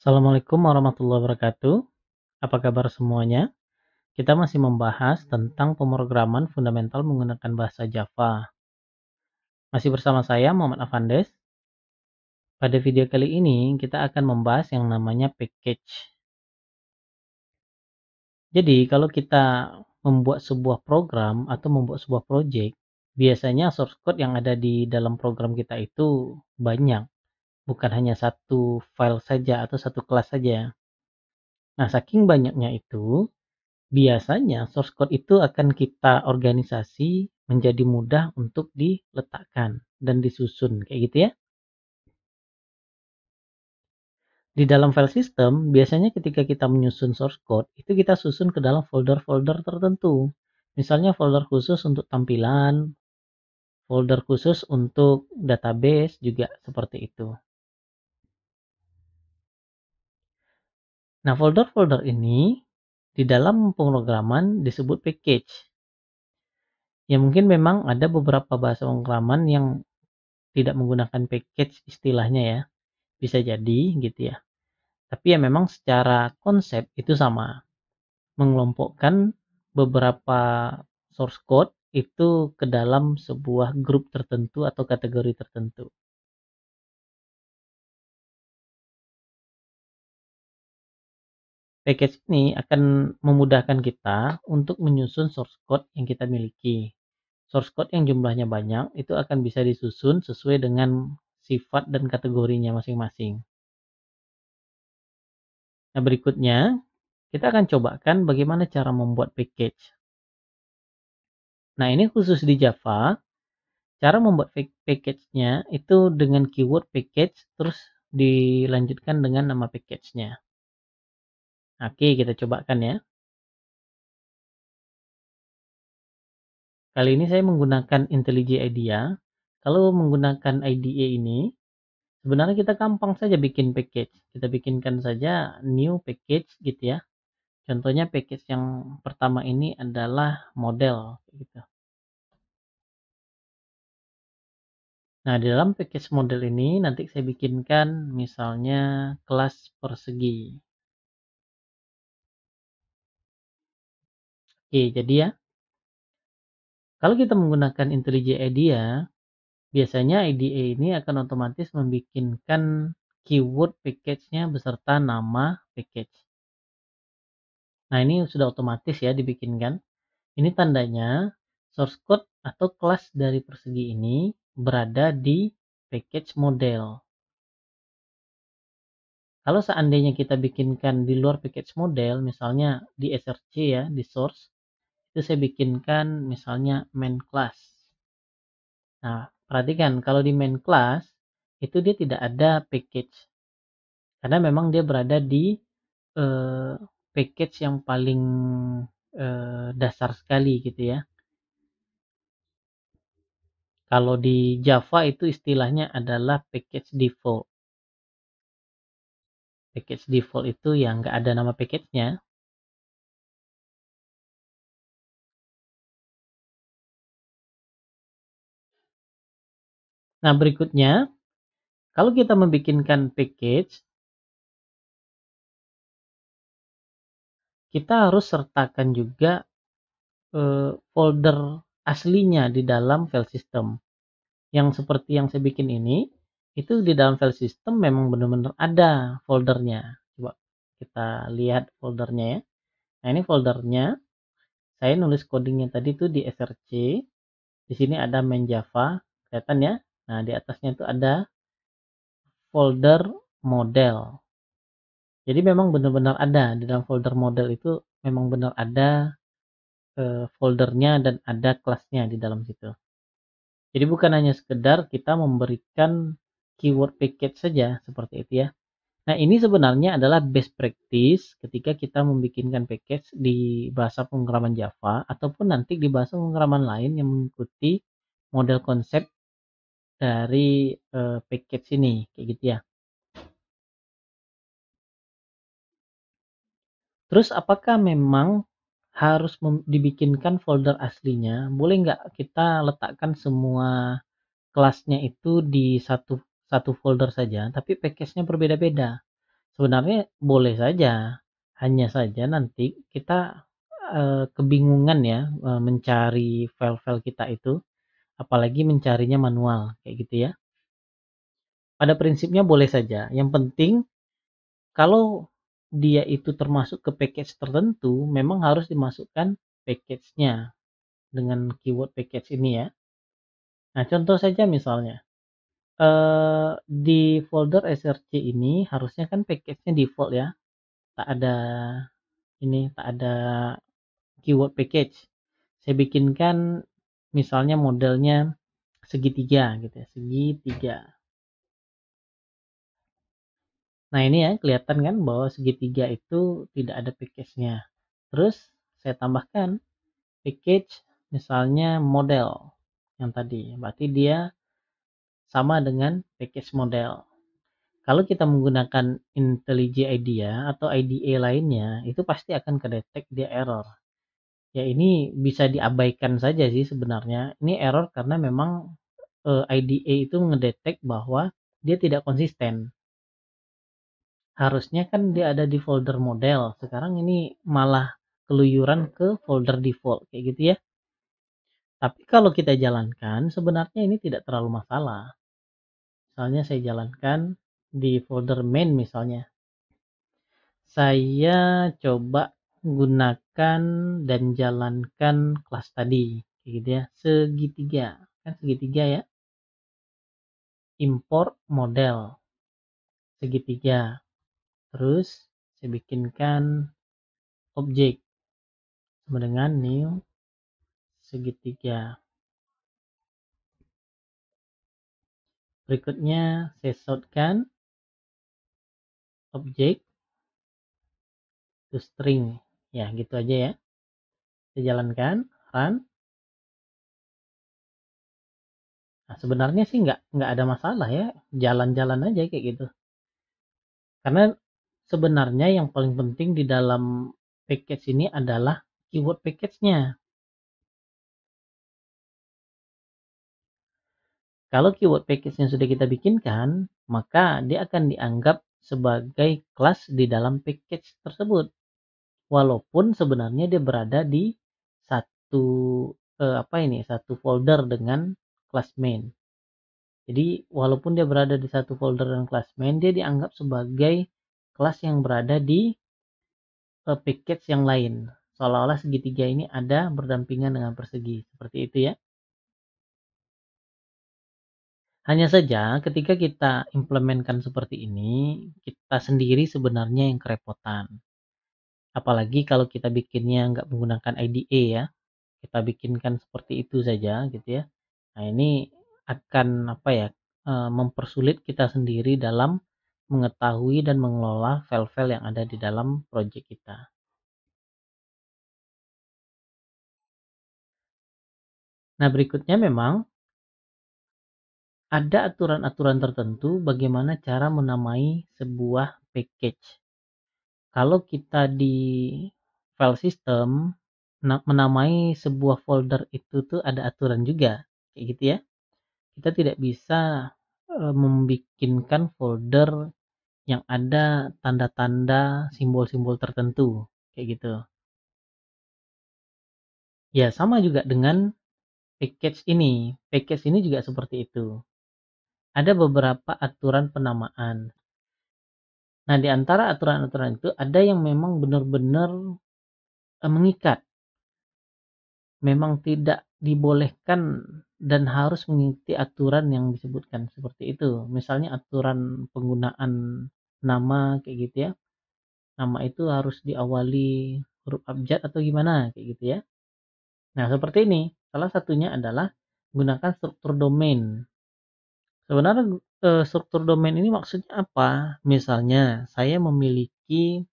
Assalamualaikum warahmatullahi wabarakatuh. Apa kabar semuanya? Kita masih membahas tentang pemrograman fundamental menggunakan bahasa Java. Masih bersama saya Muhammad Afandes. Pada video kali ini kita akan membahas yang namanya package. Jadi kalau kita membuat sebuah program atau membuat sebuah project, biasanya source code yang ada di dalam program kita itu banyak, bukan hanya satu file saja atau satu kelas saja. Nah, saking banyaknya itu, biasanya source code itu akan kita organisasi menjadi mudah untuk diletakkan dan disusun kayak gitu ya. Di dalam file system, biasanya ketika kita menyusun source code, itu kita susun ke dalam folder-folder tertentu. Misalnya folder khusus untuk tampilan, folder khusus untuk database juga seperti itu. Nah, folder-folder ini di dalam pemrograman disebut package. Ya mungkin memang ada beberapa bahasa pemrograman yang tidak menggunakan package istilahnya ya, bisa jadi gitu ya. Tapi ya memang secara konsep itu sama, mengelompokkan beberapa source code itu ke dalam sebuah grup tertentu atau kategori tertentu. Package ini akan memudahkan kita untuk menyusun source code yang kita miliki. Source code yang jumlahnya banyak itu akan bisa disusun sesuai dengan sifat dan kategorinya masing-masing. Nah, berikutnya kita akan cobakan bagaimana cara membuat package. Nah, ini khusus di Java. Cara membuat package-nya itu dengan keyword package, terus dilanjutkan dengan nama package-nya. Oke, kita cobakan ya. Kali ini saya menggunakan IntelliJ IDEA. Kalau menggunakan IDE ini, sebenarnya kita gampang saja bikin package. Kita bikinkan saja new package gitu ya. Contohnya package yang pertama ini adalah model gitu. Nah, di dalam package model ini nanti saya bikinkan misalnya kelas persegi. Oke, jadi ya, kalau kita menggunakan IntelliJ IDEA, biasanya IDE ini akan otomatis membikinkan keyword package-nya beserta nama package. Nah, ini sudah otomatis ya dibikinkan. Ini tandanya source code atau kelas dari persegi ini berada di package model. Kalau seandainya kita bikinkan di luar package model, misalnya di src ya, di source, itu saya bikinkan misalnya main class. Nah, perhatikan kalau di main class itu dia tidak ada package karena memang dia berada di eh, package yang paling dasar sekali gitu ya. Kalau di Java itu istilahnya adalah package default. Package default itu yang nggak ada nama package-nya. Nah, berikutnya, kalau kita membikinkan package, kita harus sertakan juga folder aslinya di dalam file system. Yang seperti yang saya bikin ini, itu di dalam file system memang benar-benar ada foldernya. Coba kita lihat foldernya ya. Nah, ini foldernya. Saya nulis codingnya tadi tuh di src. Di sini ada main Java, kelihatan ya. Nah, di atasnya itu ada folder model. Jadi memang benar-benar ada di dalam folder model itu memang benar ada foldernya dan ada kelasnya di dalam situ. Jadi bukan hanya sekedar kita memberikan keyword package saja seperti itu ya. Nah, ini sebenarnya adalah best practice ketika kita membikinkan package di bahasa pemrograman Java ataupun nanti di bahasa pemrograman lain yang mengikuti model konsep dari package ini kayak gitu ya. Terus apakah memang harus dibikinkan folder aslinya? Boleh nggak kita letakkan semua kelasnya itu di satu folder saja, tapi package-nya berbeda-beda? Sebenarnya boleh saja, hanya saja nanti kita kebingungan ya mencari file-file kita itu, apalagi mencarinya manual kayak gitu ya. Pada prinsipnya boleh saja, yang penting kalau dia itu termasuk ke package tertentu, memang harus dimasukkan package-nya dengan keyword package ini ya. Nah, contoh saja misalnya, di folder src ini harusnya kan package-nya default ya, tak ada tak ada keyword package. Saya bikinkan misalnya modelnya segitiga gitu ya, segitiga. Nah, ini ya kelihatan kan bahwa segitiga itu tidak ada package-nya. Terus saya tambahkan package misalnya model yang tadi. Berarti dia sama dengan package model. Kalau kita menggunakan IntelliJ IDEA atau IDE lainnya, itu pasti akan kedetek dia error. Ya ini bisa diabaikan saja sih sebenarnya. Ini error karena memang IDE itu ngedetek bahwa dia tidak konsisten. Harusnya kan dia ada di folder model. Sekarang ini malah keluyuran ke folder default kayak gitu ya. Tapi kalau kita jalankan sebenarnya ini tidak terlalu masalah. Misalnya saya jalankan di folder main misalnya. Saya coba gunakan dan jalankan kelas tadi kayak gitu ya. Segitiga. Kan segitiga ya. Import model segitiga. Terus saya bikinkan objek sama dengan new segitiga. Berikutnya saya shortkan objek to string. Ya, gitu aja ya. Saya jalankan, run. Nah, sebenarnya sih nggak ada masalah ya, jalan-jalan aja kayak gitu. Karena sebenarnya yang paling penting di dalam package ini adalah keyword package-nya. Kalau keyword package-nya sudah kita bikinkan, maka dia akan dianggap sebagai kelas di dalam package tersebut. Walaupun sebenarnya dia berada di satu satu folder dengan kelas main. Jadi walaupun dia berada di satu folder dengan kelas main, dia dianggap sebagai kelas yang berada di package yang lain. Seolah-olah segitiga ini ada berdampingan dengan persegi. Seperti itu ya. Hanya saja ketika kita implementkan seperti ini, kita sendiri sebenarnya yang kerepotan. Apalagi kalau kita bikinnya nggak menggunakan IDE ya. Kita bikinkan seperti itu saja gitu ya. Nah, ini akan mempersulit kita sendiri dalam mengetahui dan mengelola file-file yang ada di dalam project kita. Nah, berikutnya memang ada aturan-aturan tertentu bagaimana cara menamai sebuah package. Kalau kita di file system menamai sebuah folder itu tuh ada aturan juga kayak gitu ya. Kita tidak bisa membikinkan folder yang ada tanda-tanda simbol-simbol tertentu kayak gitu. Ya sama juga dengan package ini juga seperti itu. Ada beberapa aturan penamaan. Nah, di antara aturan-aturan itu ada yang memang benar-benar mengikat, memang tidak dibolehkan dan harus mengikuti aturan yang disebutkan seperti itu. Misalnya aturan penggunaan nama kayak gitu ya. Nama itu harus diawali huruf abjad atau gimana kayak gitu ya. Nah, seperti ini. Salah satunya adalah gunakan struktur domain. Sebenarnya struktur domain ini maksudnya apa? Misalnya, saya memiliki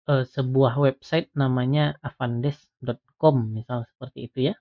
sebuah website namanya avandes.com, misal seperti itu ya.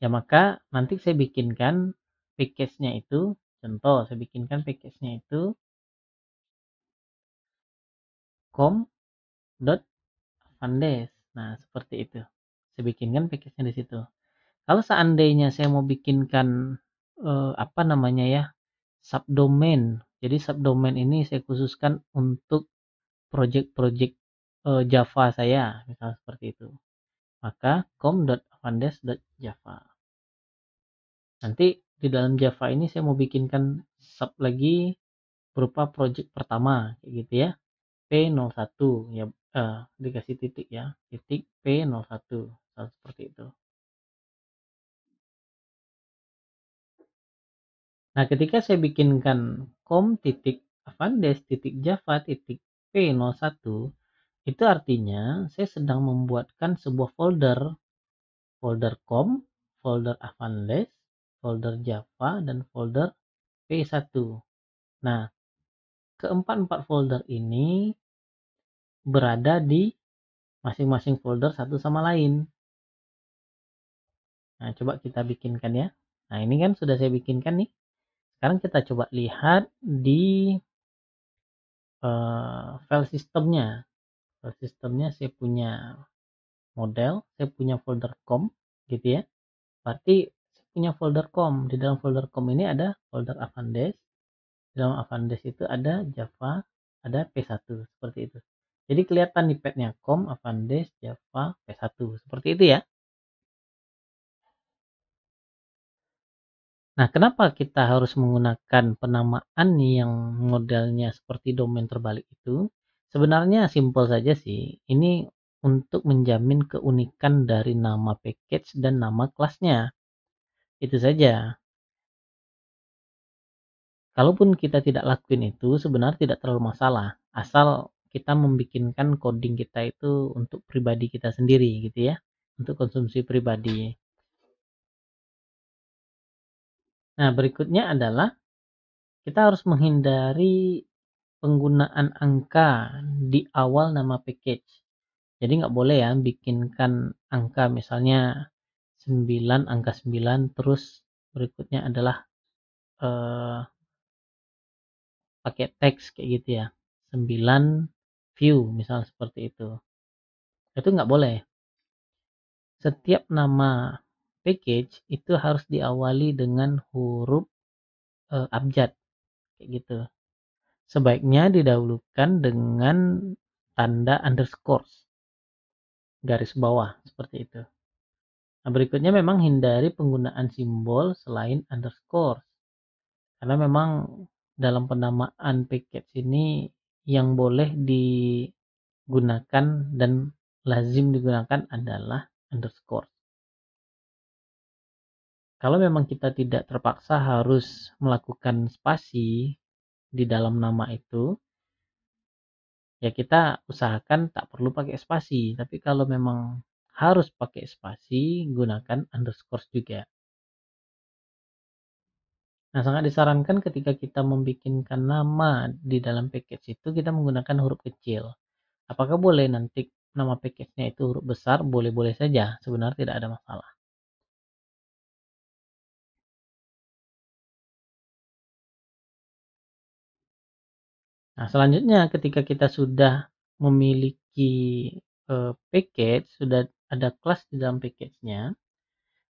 Ya, maka nanti saya bikinkan package-nya itu, contoh saya bikinkan package-nya itu com.avandes. Nah, seperti itu. Saya bikinkan package-nya di situ. Kalau seandainya saya mau bikinkan subdomain, Jadi subdomain ini saya khususkan untuk project-project Java saya, misalnya seperti itu. Maka com.avandes.java. Nanti di dalam Java ini saya mau bikinkan sub lagi berupa project pertama, kayak gitu ya. P01 ya, dikasih titik ya, titik P01, seperti itu. Nah, ketika saya bikinkan com.avandes.java.p01, itu artinya saya sedang membuatkan sebuah folder, folder com, folder avandes, folder java, dan folder p1. Nah, keempat-empat folder ini berada di masing-masing folder satu sama lain. Nah, coba kita bikinkan ya. Nah, ini kan sudah saya bikinkan nih. Sekarang kita coba lihat di file sistemnya. File sistemnya saya punya model, saya punya folder com, gitu ya. Berarti saya punya folder com. Di dalam folder com ini ada folder Avandes. Di dalam Avandes itu ada Java, ada P1, seperti itu. Jadi kelihatan di padnya com, Avandes, Java, P1, seperti itu ya. Nah, kenapa kita harus menggunakan penamaan yang modelnya seperti domain terbalik itu? Sebenarnya simpel saja sih. Ini untuk menjamin keunikan dari nama package dan nama kelasnya. Itu saja. Kalaupun kita tidak lakuin itu, sebenarnya tidak terlalu masalah. Asal kita membikinkan coding kita itu untuk pribadi kita sendiri gitu ya. Untuk konsumsi pribadi. Nah, berikutnya adalah kita harus menghindari penggunaan angka di awal nama package. Jadi nggak boleh ya bikinkan angka misalnya 9, angka 9, terus berikutnya adalah eh, pakai teks kayak gitu ya. 9 view misalnya seperti itu. Itu nggak boleh. Setiap nama package itu harus diawali dengan huruf abjad kayak gitu. Sebaiknya didahulukan dengan tanda underscore, garis bawah seperti itu. Nah, berikutnya memang hindari penggunaan simbol selain underscore. Karena memang dalam penamaan package ini yang boleh digunakan dan lazim digunakan adalah underscore. Kalau memang kita tidak terpaksa harus melakukan spasi di dalam nama itu, ya kita usahakan tak perlu pakai spasi. Tapi kalau memang harus pakai spasi, gunakan underscore juga. Nah, sangat disarankan ketika kita membikinkan nama di dalam package itu kita menggunakan huruf kecil. Apakah boleh nanti nama package-nya itu huruf besar? Boleh-boleh saja, sebenarnya tidak ada masalah. Nah, selanjutnya ketika kita sudah memiliki package, sudah ada kelas di dalam package-nya,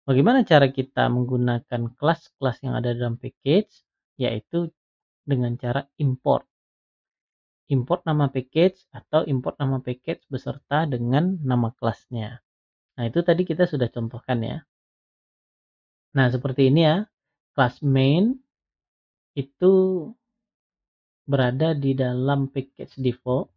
bagaimana cara kita menggunakan kelas-kelas yang ada dalam package? Yaitu dengan cara import. Import nama package atau import nama package beserta dengan nama kelasnya. Nah, itu tadi kita sudah contohkan ya. Nah, seperti ini ya. Kelas main itu berada di dalam package default.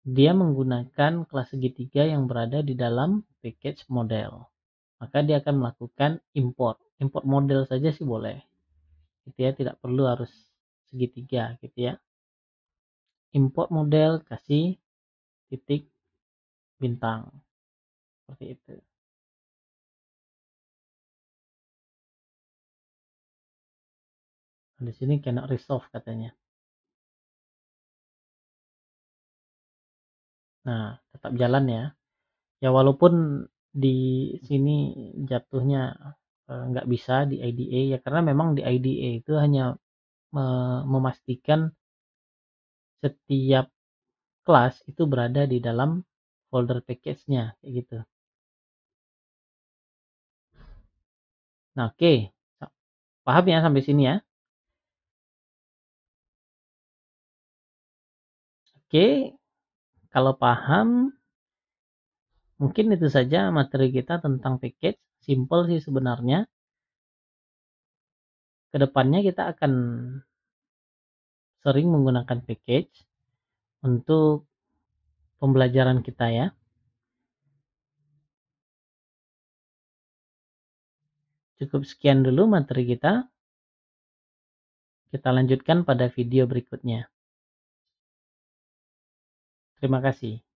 Dia menggunakan kelas segitiga yang berada di dalam package model. Maka dia akan melakukan import. Import model saja sih boleh. Gitu ya, tidak perlu harus segitiga gitu ya. Import model kasih titik bintang. Seperti itu. Di sini cannot resolve katanya. Nah, tetap jalan ya. Ya walaupun di sini jatuhnya nggak bisa di IDE ya, karena memang di IDE itu hanya memastikan setiap kelas itu berada di dalam folder package-nya kayak gitu. Nah, oke. Paham ya sampai sini ya? Oke, kalau paham, mungkin itu saja materi kita tentang package. Simple sih sebenarnya. Kedepannya kita akan sering menggunakan package untuk pembelajaran kita ya. Cukup sekian dulu materi kita. Kita lanjutkan pada video berikutnya. Terima kasih.